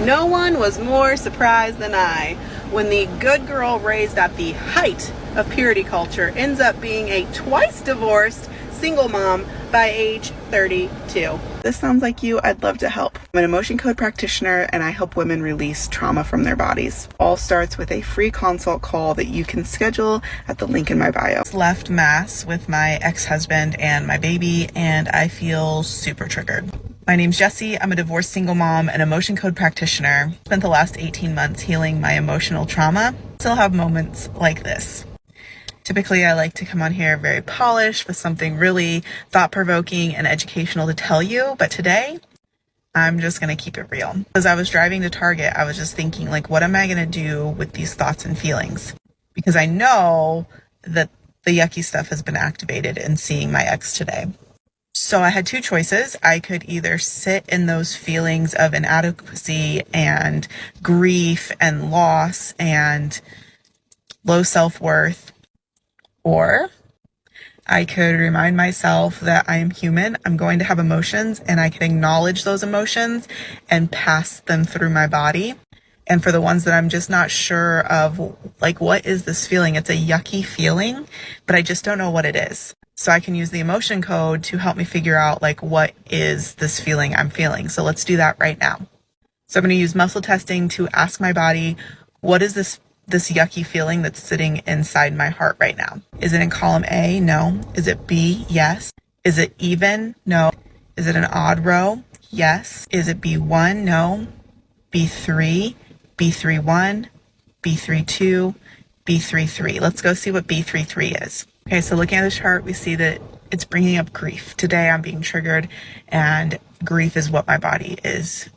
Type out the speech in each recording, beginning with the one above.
No one was more surprised than I when the good girl raised at the height of purity culture ends up being a twice divorced single mom by age 32. This sounds like you, I'd love to help. I'm an emotion code practitioner and I help women release trauma from their bodies. All starts with a free consult call that you can schedule at the link in my bio. Left Mass with my ex-husband and my baby, and I feel super triggered. My name's Jessie. I'm a divorced single mom and emotion code practitioner. Spent the last 18 months healing my emotional trauma. Still have moments like this. Typically, I like to come on here very polished with something really thought-provoking and educational to tell you, but today, I'm just going to keep it real. As I was driving to Target, I was just thinking, like, what am I going to do with these thoughts and feelings? Because I know that the yucky stuff has been activated in seeing my ex today. So I had two choices. I could either sit in those feelings of inadequacy and grief and loss and low self-worth, or I could remind myself that I am human, I'm going to have emotions, and I can acknowledge those emotions and pass them through my body. And for the ones that I'm just not sure of, like, what is this feeling? It's a yucky feeling, but I just don't know what it is. So I can use the emotion code to help me figure out, like, what is this feeling I'm feeling? So let's do that right now. So I'm going to use muscle testing to ask my body, what is this yucky feeling that's sitting inside my heart right now? Is it in column A? No. Is it B? Yes. Is it even? No. Is it an odd row? Yes. Is it B1? No. B3, B31, B32, B33. Let's go see what B33 is. Okay, so looking at the chart, we see that it's bringing up grief. Today I'm being triggered, and grief is what my body is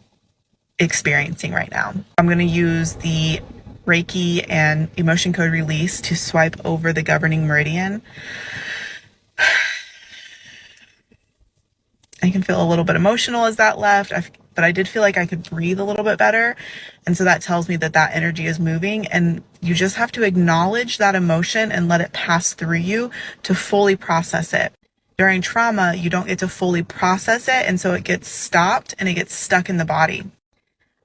experiencing right now. I'm going to use the Reiki and emotion code release to swipe over the governing meridian. I can feel a little bit emotional as that left, but I did feel like I could breathe a little bit better. And so that tells me that that energy is moving, and you just have to acknowledge that emotion and let it pass through you to fully process it. During trauma, you don't get to fully process it, and so it gets stopped and it gets stuck in the body.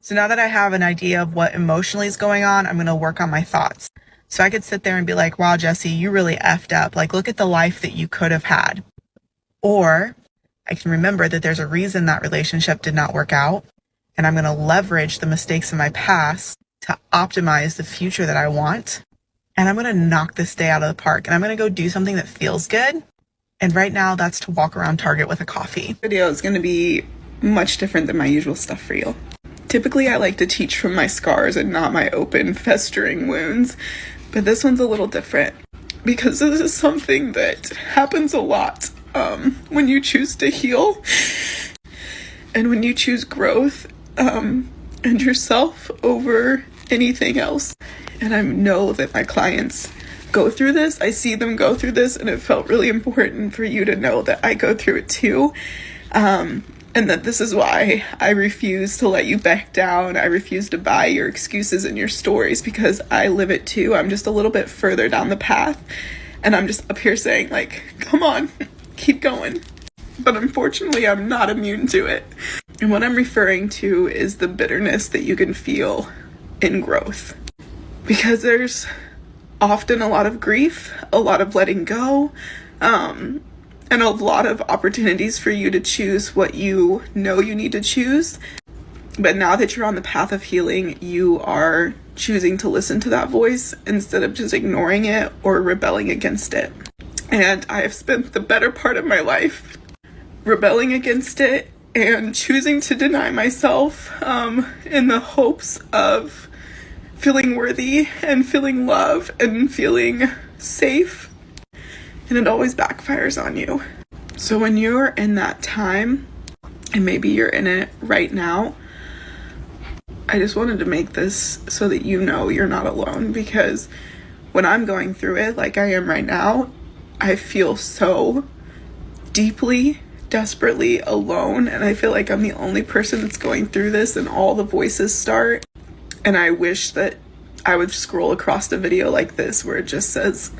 So now that I have an idea of what emotionally is going on, I'm going to work on my thoughts. So I could sit there and be like, wow, Jessie, you really effed up. Like, look at the life that you could have had. Or I can remember that there's a reason that relationship did not work out, and I'm going to leverage the mistakes of my past to optimize the future that I want. And I'm going to knock this day out of the park, and I'm going to go do something that feels good. And right now, that's to walk around Target with a coffee. The video is going to be much different than my usual stuff for you. Typically, I like to teach from my scars and not my open, festering wounds, but this one's a little different because this is something that happens a lot when you choose to heal and when you choose growth and yourself over anything else. And I know that my clients go through this. I see them go through this, and it felt really important for you to know that I go through it too. And that this is why I refuse to let you back down. I refuse to buy your excuses and your stories because I live it too. I'm just a little bit further down the path, and I'm just up here saying, like, come on, keep going. But unfortunately, I'm not immune to it. And what I'm referring to is the bitterness that you can feel in growth. Because there's often a lot of grief, a lot of letting go, and a lot of opportunities for you to choose what you know you need to choose. But now that you're on the path of healing, you are choosing to listen to that voice instead of just ignoring it or rebelling against it. And I have spent the better part of my life rebelling against it and choosing to deny myself in the hopes of feeling worthy and feeling love and feeling safe. And it always backfires on you. So when you're in that time, and maybe you're in it right now, I just wanted to make this so that you know you're not alone, because when I'm going through it like I am right now, I feel so deeply, desperately alone, and I feel like I'm the only person that's going through this, and all the voices start. And I wish that I would scroll across the video like this where it just says,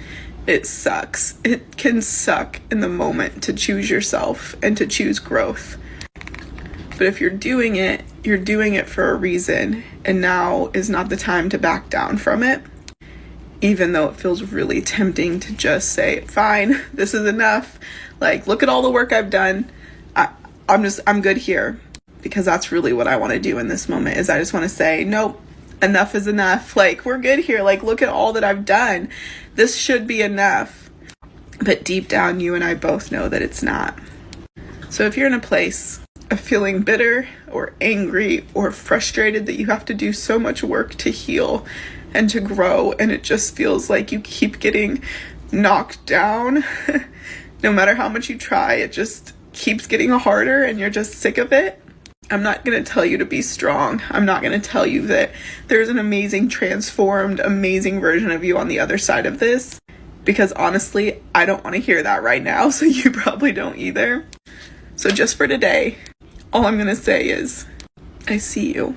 it sucks. It can suck in the moment to choose yourself and to choose growth. But if you're doing it you're doing it for a reason, and now is not the time to back down from it. Even though it feels really tempting to just say, fine, this is enough. Like, look at all the work I've done. I'm good here. Because that's really what I want to do in this moment, is I just want to say, nope, enough is enough. Like, we're good here. Like, look at all that I've done. This should be enough. But deep down, you and I both know that it's not. So if you're in a place of feeling bitter or angry or frustrated that you have to do so much work to heal and to grow, and it just feels like you keep getting knocked down, no matter how much you try, it just keeps getting harder and you're just sick of it, I'm not going to tell you to be strong. I'm not going to tell you that there's an amazing, transformed, amazing version of you on the other side of this, because honestly, I don't want to hear that right now, so you probably don't either. So just for today, all I'm going to say is, I see you.